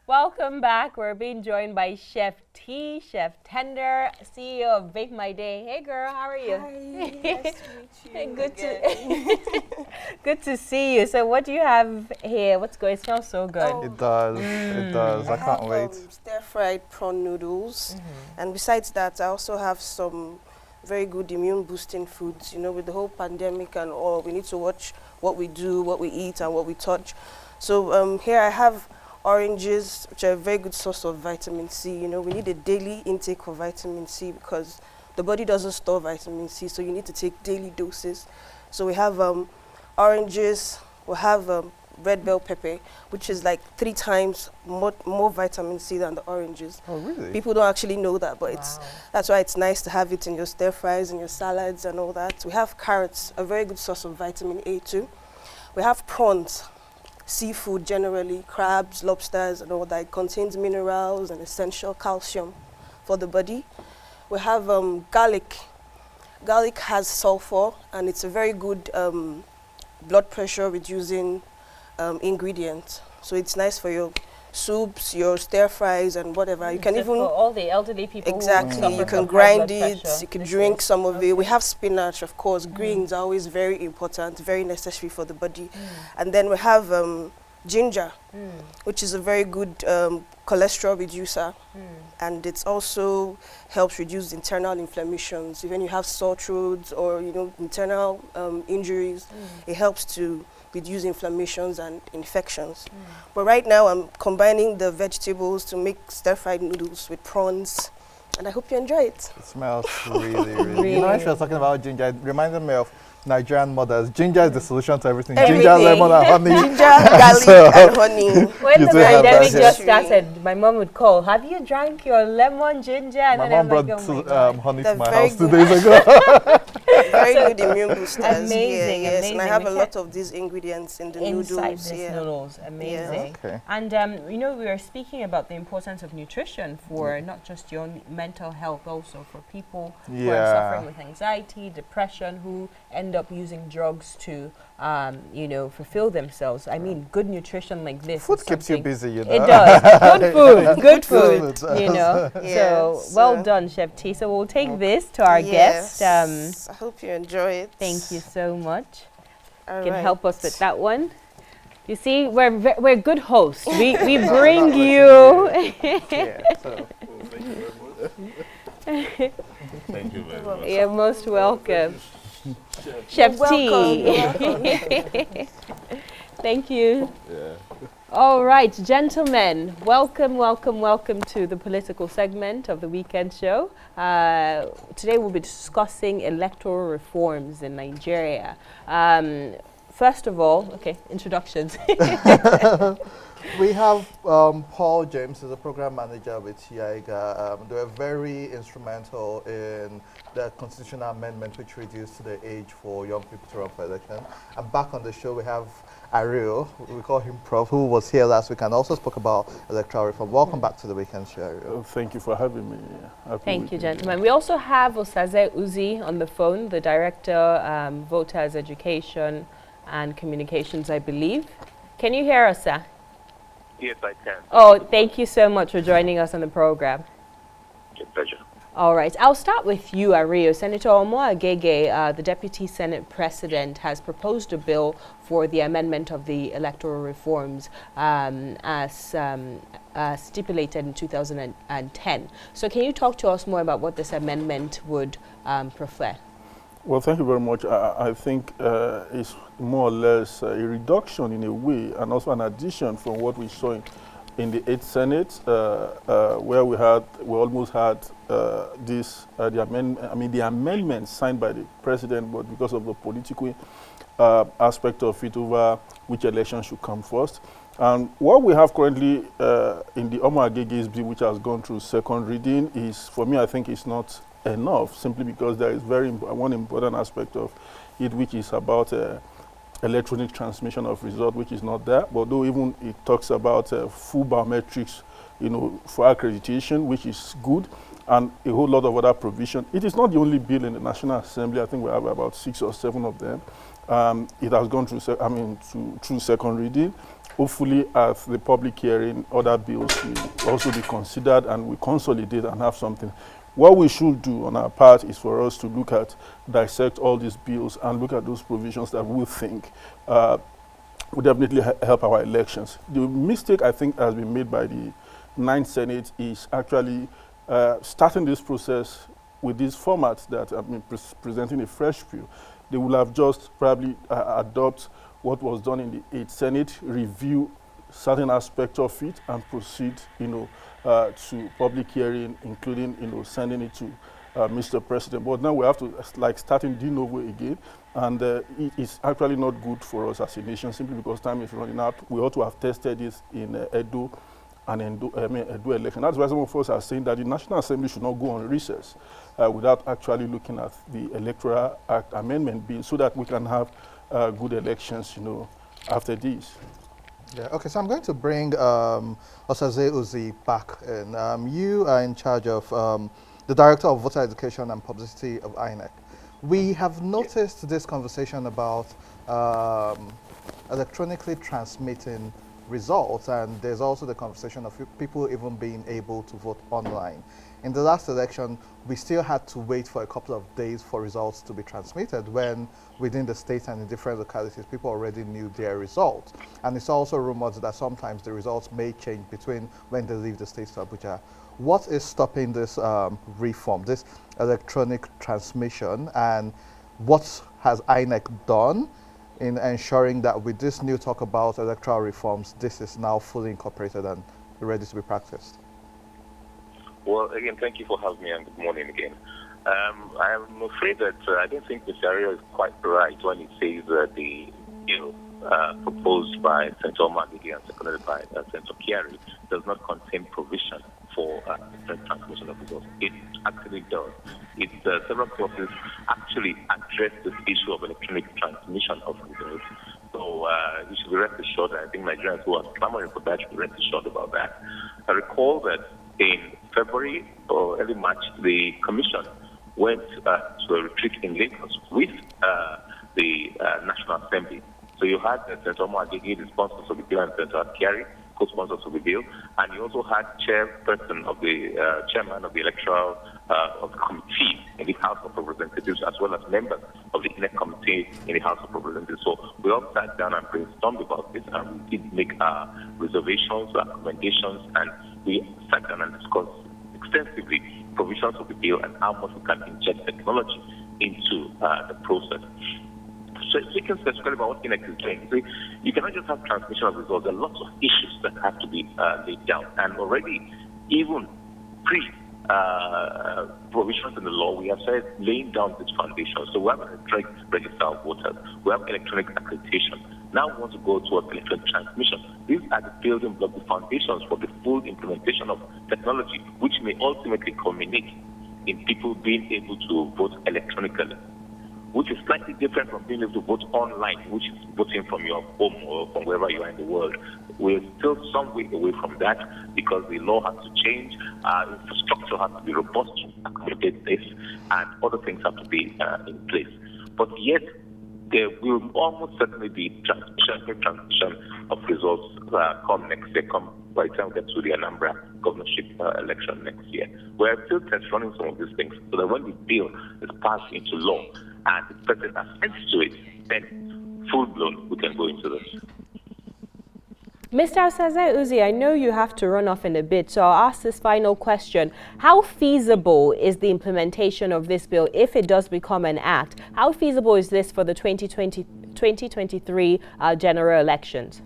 Welcome back. We're being joined by Chef T, Chef Tender, CEO of Bake My Day. Hey girl, how are you? Hi, nice to meet you. Good to see you. So what do you have here? What's good? It smells so good. Oh, It does. It does. I can't wait. Stir-fried prawn noodles, and besides that, I also have some very good immune-boosting foods. You know, with the whole pandemic and all, we need to watch what we do, what we eat, and what we touch. So here I have oranges, which are a very good source of vitamin C. You know, we need a daily intake of vitamin C because the body doesn't store vitamin C, so you need to take daily doses. So we have oranges, we have red bell pepper, which is like 3 times more vitamin C than the oranges. Oh, really? People don't actually know that, but that's why it's nice to have it in your stir fries and your salads and all that. We have carrots, a very good source of vitamin A too. We have prawns. Seafood generally, crabs, lobsters and all that. It contains minerals and essential calcium for the body. We have garlic. Garlic has sulfur and it's a very good blood pressure reducing ingredient. So it's nice for your soups, your stir fries and whatever. You can even for all the elderly people. exactly. You can grind it. You can drink some of it. We have spinach, of course. Greens are always very important, very necessary for the body. And then we have ginger, which is a very good cholesterol reducer, and it also helps reduce internal inflammations. Even you have sore throats or internal injuries, it helps to reduce inflammations and infections. But right now I'm combining the vegetables to make stir-fried noodles with prawns, and I hope you enjoy it. It smells really. You know, when she was talking about ginger, it reminded me of Nigerian mothers. Ginger is the solution to everything. Ginger, lemon, and honey. Ginger, garlic, and honey. When the You do have pandemic that, just yes. started, my mom would call, have you drank your lemon ginger? And My then mom I'm brought like, oh my God. honey They're to my very house 2 good. days ago. Very good immune boosters. Amazing, yes. amazing. And I have a We lot of these ingredients in the Inside noodles. this Yeah. noodles, amazing. Okay. And we were speaking about the importance of nutrition for not just your mental health, also for people who are suffering with anxiety, depression, who end up using drugs to, fulfill themselves. I mean, good nutrition like this. Food is keeps you something- busy, you know. It does. Good food. Good food. Good. You know. Yes, So well done, Chef T. So we'll take this to our guest. I hope you enjoy it. Thank you so much. All You can right. help us with that one. You see, we're good hosts. We bring you. Yeah, so. Thank you very much. You're most welcome. Chef T. Thank you. Yeah. All right, gentlemen, welcome to the political segment of the weekend show. Today we'll be discussing electoral reforms in Nigeria. First of all, introductions. We have Paul James, who's a program manager with Yiaga. They were very instrumental in the constitutional amendment which reduced the age for young people to run for election. And back on the show we have Ariyo, we call him Prof, who was here last week and also spoke about electoral reform. Welcome back to the weekend show, Ariyo. Thank you for having me. Thank you, gentlemen. We also have Osaze-Uzzi on the phone, the Director, Voters Education and Communications, I believe. Can you hear us, sir? Yes, I can. Oh, thank you so much for joining us on the program. It's a pleasure. All right, I'll start with you, Ariyo. Senator Omo-Agege, the Deputy Senate President, has proposed a bill for the amendment of the electoral reforms as stipulated in 2010. So can you talk to us more about what this amendment would prefer? Well, thank you very much. I think it's more or less a reduction in a way, and also an addition from what we saw in the 8th Senate, where we almost had the amendment signed by the president, but because of the political aspect of it over which election should come first. And what we have currently in the Omo-Agege's bill, which has gone through second reading, is, for me, I think it's not enough, simply because there is one important aspect of it, which is about electronic transmission of result, which is not there. But though even it talks about full biometrics, for accreditation, which is good, and a whole lot of other provision. It is not the only bill in the National Assembly. I think we have about 6 or 7 of them. It has gone through, through second reading. hopefully at the public hearing, other bills will also be considered and we consolidate and have something. What we should do on our part is for us to look at, dissect all these bills and look at those provisions that we think will definitely help our elections. The mistake I think has been made by the 9th Senate is actually starting this process with these formats that have been presenting a fresh view. They will have just probably adopt what was done in the 8th Senate, review certain aspects of it, and proceed, to public hearing, including, sending it to Mr. President. But now we have to starting de novo again, and it's actually not good for us as a nation simply because time is running out. We ought to have tested this in Edo and Edo election. That's why some of us are saying that the National Assembly should not go on recess without actually looking at the Electoral Act Amendment Bill so that we can have good elections, after this. Yeah, okay, so I'm going to bring Osaze-Uzzi back in. You are in charge of the Director of Voter Education and Publicity of INEC. We have noticed this conversation about electronically transmitting results, and there's also the conversation of people even being able to vote online. In the last election, we still had to wait for a couple of days for results to be transmitted when within the state and in different localities, people already knew their results. And it's also rumored that sometimes the results may change between when they leave the state to Abuja. What is stopping this reform, this electronic transmission, and what has INEC done in ensuring that with this new talk about electoral reforms, this is now fully incorporated and ready to be practiced? Well, again, thank you for having me, and good morning again. I'm afraid that I don't think Mr. Ariyo is quite right when he says that the bill proposed by Senator Madaki and seconded by Senator Kyari does not contain provision for transmission of results. It actually does. Several clauses actually address this issue of electronic transmission of results. So you should be rest assured, and I think Nigerians who are clamoring for that should be rest assured about that. I recall that in February or early March, the Commission went to a retreat in Lagos with the National Assembly. So you had Senator Madaki, the sponsors of the bill, and Senator Kyari, co-sponsors of the bill, and you also had chairman of the Electoral of the committee in the House of Representatives, as well as members of the INEC committee in the House of Representatives. So we all sat down and brainstormed about this, and we did make our reservations, our recommendations, and we sat down and discussed extensively provisions of the bill and how much we can inject technology into the process. So speaking specifically about what INEC is doing, see, you cannot just have transmission of results. There are lots of issues that have to be laid down. And already, even provisions in the law, we have started laying down this foundation. So we have an electronic register of voters. We have electronic accreditation. Now we want to go towards electronic transmission. These are the building blocks, the foundations for the full implementation of technology, which may ultimately culminate in people being able to vote electronically, which is slightly different from being able to vote online, which is voting from your home or from wherever you are in the world. We're still some way away from that because the law has to change, infrastructure has to be robust to accommodate this, and other things have to be in place. But yet, there will almost certainly be transmission of results come next year, by the time we get to the Anambra governorship election next year. We're still test running some of these things so that when the bill is passed into law and the president assents to it, then full-blown we can go into this. Mr. Osaze-Uzzi, I know you have to run off in a bit, so I'll ask this final question. How feasible is the implementation of this bill if it does become an act? How feasible is this for the 2023 general elections?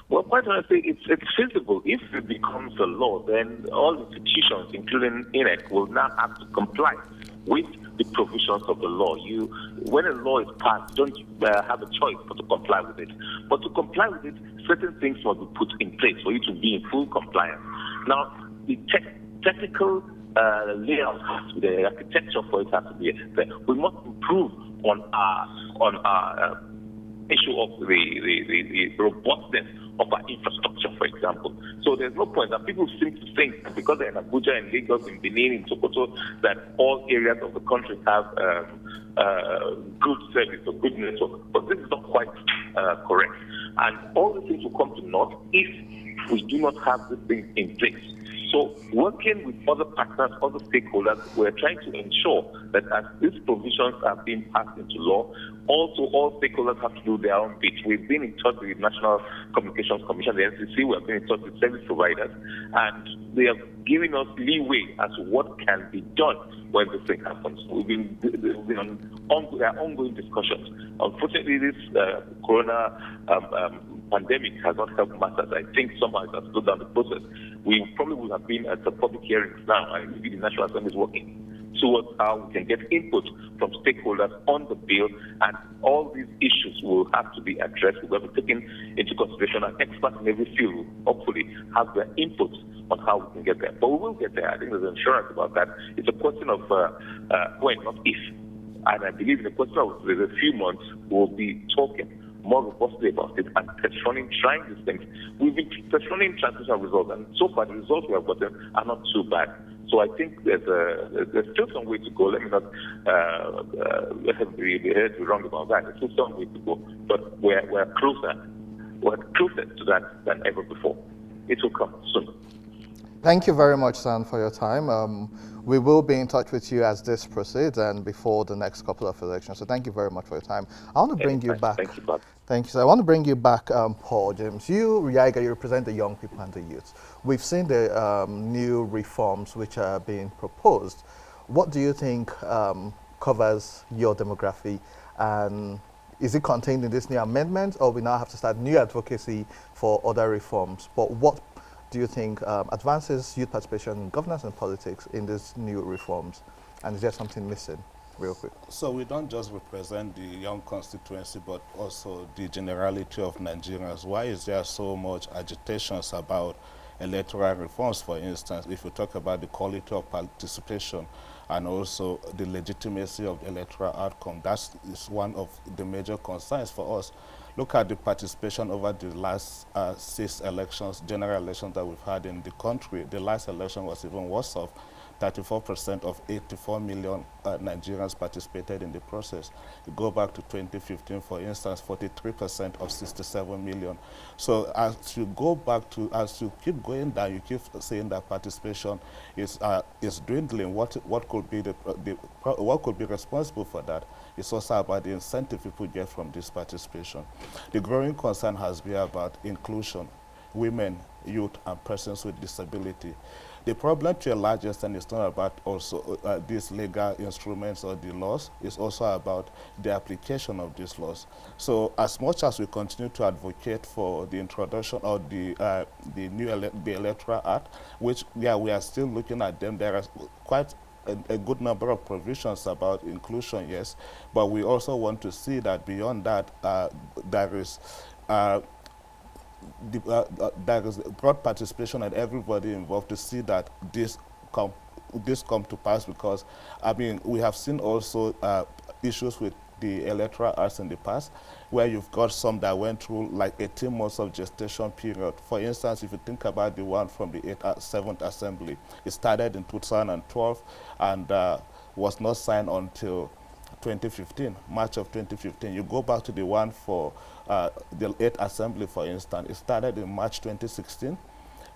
Well, quite honestly, it's feasible. If it becomes a law, then all institutions, including INEC, will now have to comply with the provisions of the law. When a law is passed, you don't have a choice but to comply with it. But to comply with it, certain things must be put in place for you to be in full compliance. Now, the technical layout has to be there, the architecture for it has to be there. We must improve on our issue of the robustness of our infrastructure, for example. So there's no point that people seem to think that because they're in Abuja, in Lagos, in Benin, in Sokoto, that all areas of the country have good service or good network. But this is not quite correct. And all the things will come to naught if we do not have this thing in place. So working with other partners, other stakeholders, we're trying to ensure that as these provisions are being passed into law, also all stakeholders have to do their own bit. We've been in touch with the National Communications Commission, the NCC, we have been in touch with service providers, and they are giving us leeway as to what can be done when this thing happens. We've been on ongoing discussions. Unfortunately, this corona pandemic has not helped matters. I think somehow it has slowed down the process. We probably would have been at the public hearings now, and maybe the National Assembly is working towards how we can get input from stakeholders on the bill, and all these issues will have to be addressed. We'll have to take into consideration, and experts in every field will hopefully have their input on how we can get there. But we will get there. I think there's insurance about that. It's a question of when, not if. And I believe in the question of a few months, we'll be talking more robustly about it and trying these things. We've been running transitional results, and so far the results we have gotten are not too bad. So I think there's still some way to go. Let me not be wrong about that. There's still some way to go, but we're closer. We're closer to that than ever before. It will come soon. Thank you very much, San, for your time. We will be in touch with you as this proceeds and before the next couple of elections. So thank you very much for your time. I want to bring you back. Thank you, Bob. Thank you, sir. I want to bring you back, Paul James. You, Yiaga, you represent the young people and the youth. We've seen the new reforms which are being proposed. What do you think covers your demography, and is it contained in this new amendment, or we now have to start new advocacy for other reforms? But what do you think advances youth participation in governance and politics in these new reforms? And is there something missing? Real quick. So we don't just represent the young constituency, but also the generality of Nigerians. Why is there so much agitations about electoral reforms, for instance, if you talk about the quality of participation and also the legitimacy of the electoral outcome? That is one of the major concerns for us. Look at the participation over the last 6 elections, general elections that we've had in the country. The last election was even worse off. 34% of 84 million Nigerians participated in the process. You go back to 2015, for instance, 43% of 67 million. So as you go back to, as you keep going down, you keep saying that participation is dwindling. What could be what could be responsible for that? It's also about the incentive people get from this participation. The growing concern has been about inclusion, women, youth, and persons with disability. The problem to a large extent is not about also these legal instruments or the laws, it's also about the application of these laws. So as much as we continue to advocate for the introduction of the Electoral Act, which we are still looking at them, there are quite a good number of provisions about inclusion, yes, but we also want to see that beyond that there is broad participation and everybody involved to see that this come to pass, because I mean we have seen also issues with the electoral acts in the past where you've got some that went through like 18 months of gestation period. For instance, if you think about the one from the 7th Assembly, it started in 2012 and was not signed until 2015, March of 2015. You go back to the one for the 8th Assembly, for instance, it started in March 2016,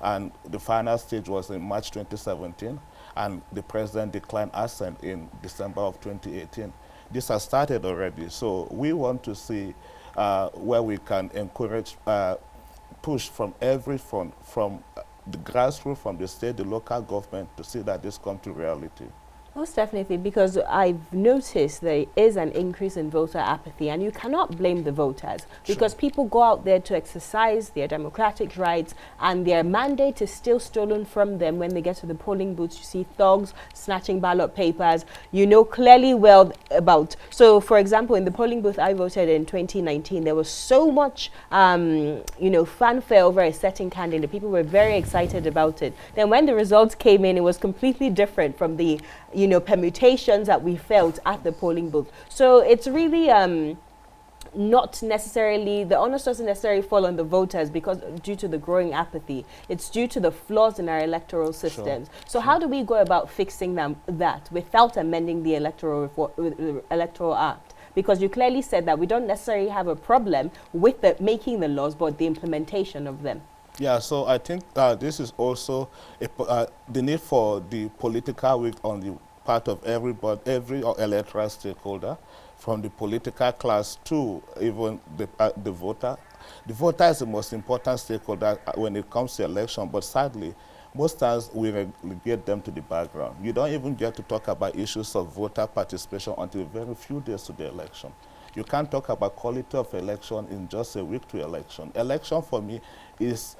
and the final stage was in March 2017, and the president declined assent in December of 2018. This has started already, so we want to see where we can encourage push from every front, from the grassroots, from the state, the local government, to see that this comes to reality. Most definitely, because I've noticed there is an increase in voter apathy, and you cannot blame the voters, because people go out there to exercise their democratic rights, and their mandate is still stolen from them. When they get to the polling booths, you see thugs snatching ballot papers. You know clearly well about. So, for example, in the polling booth I voted in 2019, there was so much, fanfare over a certain candidate. People were very excited about it. Then when the results came in, it was completely different from the permutations that we felt at the polling booth. So it's really not necessarily, the onus doesn't necessarily fall on the voters because due to the growing apathy. It's due to the flaws in our electoral systems. So how do we go about fixing that without amending the Electoral Act? Because you clearly said that we don't necessarily have a problem with making the laws, but the implementation of them. Yeah, so I think this is also the need for the political will on the part of everybody, every electoral stakeholder, from the political class to even the voter. The voter is the most important stakeholder when it comes to election, but sadly, most times we relegate them to the background. You don't even get to talk about issues of voter participation until very few days to the election. You can't talk about quality of election in just a week to election. Election for me is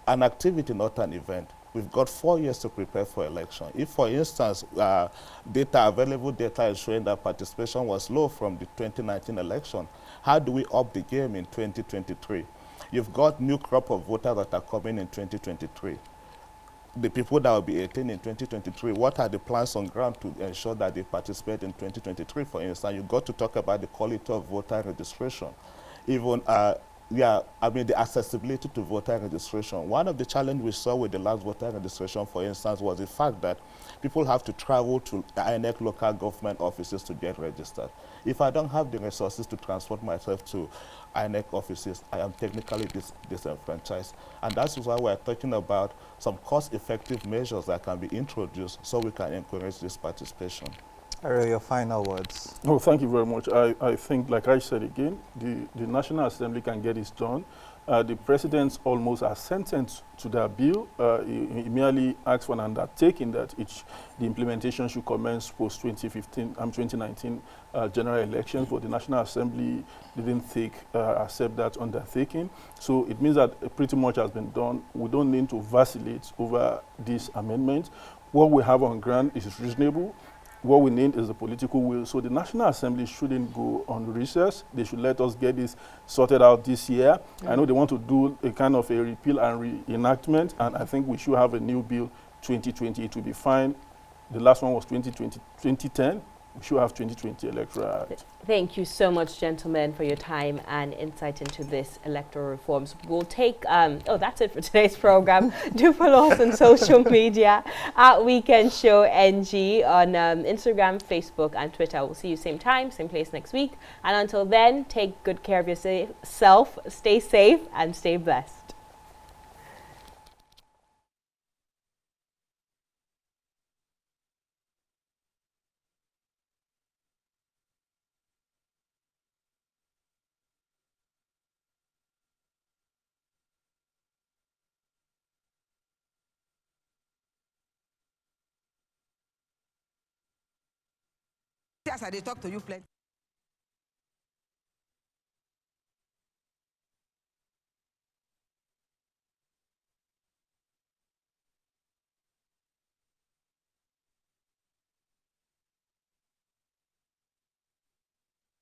an activity, not an event. We've got 4 years to prepare for election. If, for instance, available data is showing that participation was low from the 2019 election, how do we up the game in 2023? You've got new crop of voters that are coming in 2023. The people that will be 18 in 2023, what are the plans on ground to ensure that they participate in 2023? For instance, you've got to talk about the quality of voter registration. Even, the accessibility to voter registration. One of the challenges we saw with the last voter registration, for instance, was the fact that people have to travel to the INEC local government offices to get registered. If I don't have the resources to transport myself to INEC offices, I am technically disenfranchised. And that's why we're talking about some cost-effective measures that can be introduced so we can encourage this participation. Ariyo, your final words. Oh, thank you very much. I think, like I said again, the National Assembly can get this done. The president almost assented to that bill. He merely asked for an undertaking that the implementation should commence post 2019 general elections, but the National Assembly didn't accept that undertaking. So it means that pretty much has been done. We don't need to vacillate over this amendment. What we have on ground is reasonable. What we need is the political will. So the National Assembly shouldn't go on recess. They should let us get this sorted out this year. I know they want to do a kind of a repeal and reenactment, and I think we should have a new bill 2020. It will be fine. The last one was 2010. We should have 2020 Electoral Act. Thank you so much, gentlemen, for your time and insight into this electoral reforms. We'll take, that's it for today's program. Do follow us on social media at Weekend Show NG on Instagram, Facebook, and Twitter. We'll see you same time, same place next week. And until then, take good care of yourself, stay safe, and stay blessed. As I talk to you plenty.